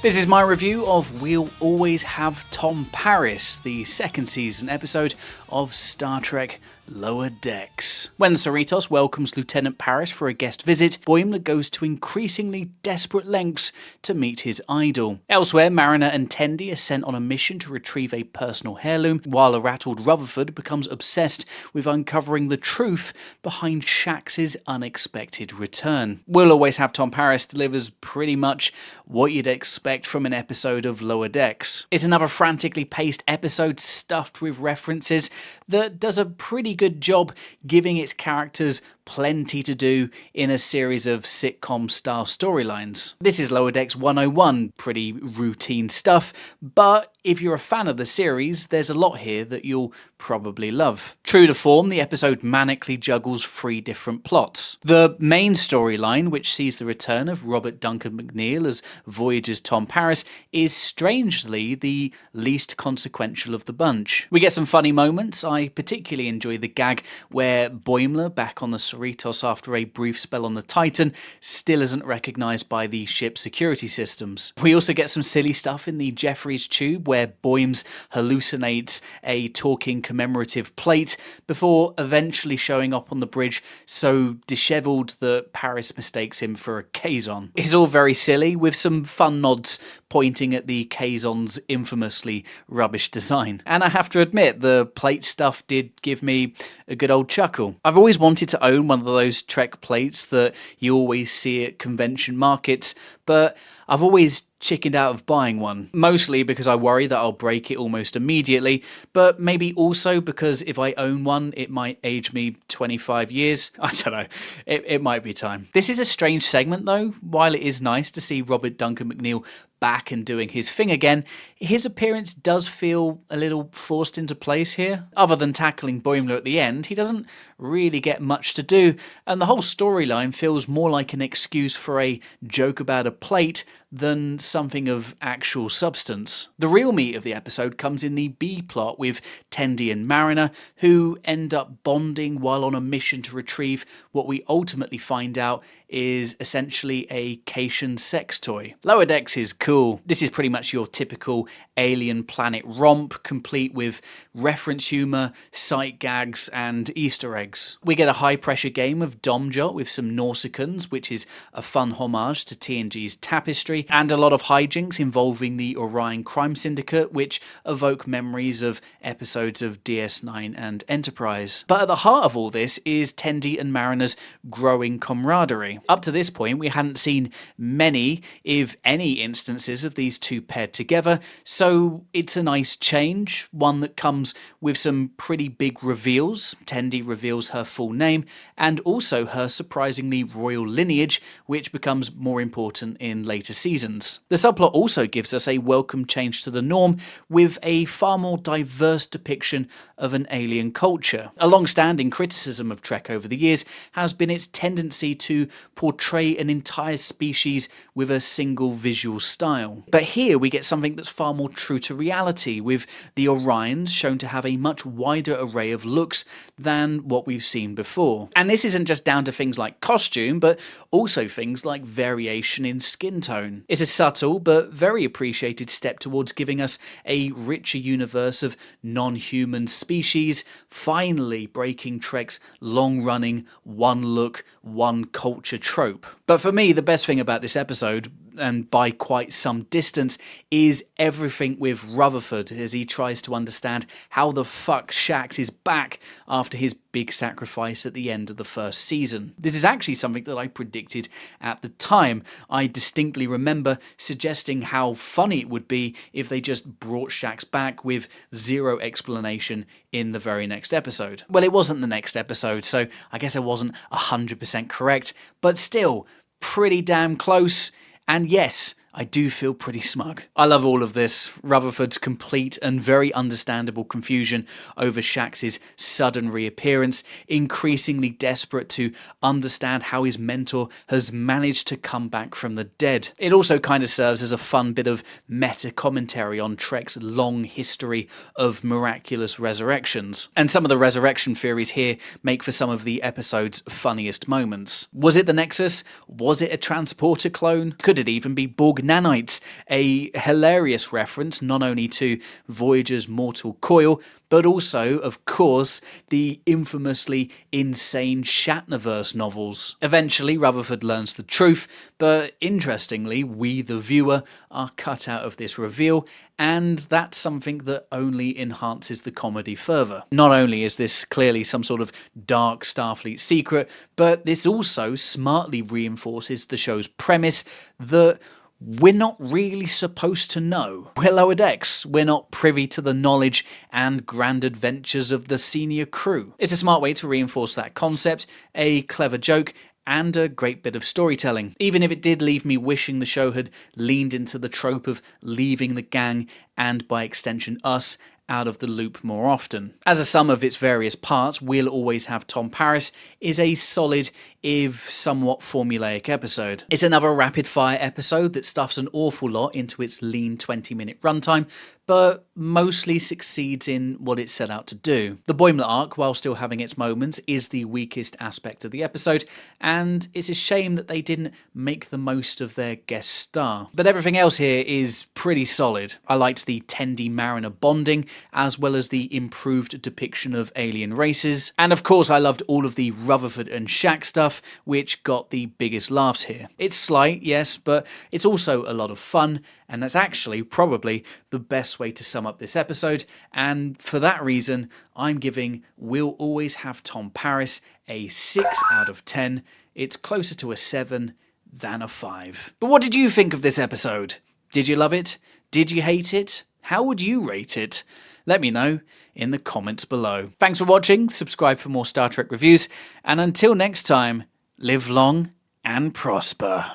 This is my review of We'll Always Have Tom Paris, the second season episode of Star Trek Lower Decks. When the Cerritos welcomes Lieutenant Paris for a guest visit, Boimler goes to increasingly desperate lengths to meet his idol. Elsewhere, Mariner and Tendi are sent on a mission to retrieve a personal heirloom, while a rattled Rutherford becomes obsessed with uncovering the truth behind Shax's unexpected return. We'll Always Have Tom Paris delivers pretty much what you'd expect from an episode of Lower Decks. It's another frantically paced episode stuffed with references that does a pretty good job giving its characters plenty to do in a series of sitcom-style storylines. This is Lower Decks 101, pretty routine stuff, but if you're a fan of the series, there's a lot here that you'll probably love. True to form, the episode manically juggles 3 different plots. The main storyline, which sees the return of Robert Duncan McNeill as Voyager's Tom Paris, is strangely the least consequential of the bunch. We get some funny moments. I particularly enjoy the gag where Boimler, back on the Cerritos after a brief spell on the Titan, still isn't recognised by the ship's security systems. We also get some silly stuff in the Jeffries tube where Boims hallucinates a talking commemorative plate before eventually showing up on the bridge so dishevelled that Paris mistakes him for a Kazon. It's all very silly, with some fun nods pointing at the Kazon's infamously rubbish design. And I have to admit, the plate stuff did give me a good old chuckle. I've always wanted to own one of those Trek plates that you always see at convention markets, but I've always chickened out of buying one, mostly because I worry that I'll break it almost immediately, but maybe also because if I own one, it might age me 25 years. I don't know, it might be time. This is a strange segment though. While it is nice to see Robert Duncan McNeill back and doing his thing again, his appearance does feel a little forced into place here. Other than tackling Boimler at the end, he doesn't really get much to do, and the whole storyline feels more like an excuse for a joke about a plate than something of actual substance. The real meat of the episode comes in the B-plot with Tendi and Mariner, who end up bonding while on a mission to retrieve what we ultimately find out is essentially a Cation sex toy. Lower Decks is cool. This is pretty much your typical alien planet romp, complete with reference humour, sight gags, and Easter eggs. We get a high-pressure game of Domjot with some Nausicans, which is a fun homage to TNG's Tapestry, and a lot of hijinks involving the Orion Crime Syndicate, which evoke memories of episodes of DS9 and Enterprise. But at the heart of all this is Tendi and Mariner's growing camaraderie. Up to this point, we hadn't seen many, if any, instances of these two paired together, so it's a nice change, one that comes with some pretty big reveals. Tendi reveals her full name, and also her surprisingly royal lineage, which becomes more important in later seasons. The subplot also gives us a welcome change to the norm, with a far more diverse depiction of an alien culture. A long-standing criticism of Trek over the years has been its tendency to portray an entire species with a single visual style. But here we get something that's far more true to reality, with the Orions shown to have a much wider array of looks than what we've seen before. And this isn't just down to things like costume, but also things like variation in skin tone. It's a subtle but very appreciated step towards giving us a richer universe of non-human species, finally breaking Trek's long-running one look, one culture trope. But for me, the best thing about this episode, and by quite some distance, is everything with Rutherford as he tries to understand how the fuck Shax is back after his big sacrifice at the end of the first season. This is actually something that I predicted at the time. I distinctly remember suggesting how funny it would be if they just brought Shax back with zero explanation in the very next episode. Well, it wasn't the next episode, so I guess I wasn't 100% correct, but still, pretty damn close. And yes, I do feel pretty smug. I love all of this. Rutherford's complete and very understandable confusion over Shax's sudden reappearance, increasingly desperate to understand how his mentor has managed to come back from the dead. It also kind of serves as a fun bit of meta commentary on Trek's long history of miraculous resurrections. And some of the resurrection theories here make for some of the episode's funniest moments. Was it the Nexus? Was it a transporter clone? Could it even be Borg nanites, a hilarious reference not only to Voyager's Mortal Coil, but also, of course, the infamously insane Shatnerverse novels. Eventually, Rutherford learns the truth, but interestingly, we, the viewer, are cut out of this reveal, and that's something that only enhances the comedy further. Not only is this clearly some sort of dark Starfleet secret, but this also smartly reinforces the show's premise that we're not really supposed to know. We're lower decks. We're not privy to the knowledge and grand adventures of the senior crew. It's a smart way to reinforce that concept, a clever joke, and a great bit of storytelling, even if it did leave me wishing the show had leaned into the trope of leaving the gang, and by extension us, out of the loop more often. As a sum of its various parts, We'll Always Have Tom Paris is a solid, if somewhat formulaic episode. It's another rapid-fire episode that stuffs an awful lot into its lean 20-minute runtime, but mostly succeeds in what it set out to do. The Boimler arc, while still having its moments, is the weakest aspect of the episode, and it's a shame that they didn't make the most of their guest star. But everything else here is pretty solid. I liked the Tendi Mariner bonding, as well as the improved depiction of alien races, and of course I loved all of the Rutherford and Shaq stuff, which got the biggest laughs here. It's slight, yes, but it's also a lot of fun, and that's actually probably the best way to sum up this episode, and for that reason I'm giving We'll Always Have Tom Paris a 6 out of 10. It's closer to a 7 than a 5. But what did you think of this episode? Did you love it? Did you hate it? How would you rate it? Let me know in the comments below. Thanks for watching, subscribe for more Star Trek reviews, and until next time, live long and prosper.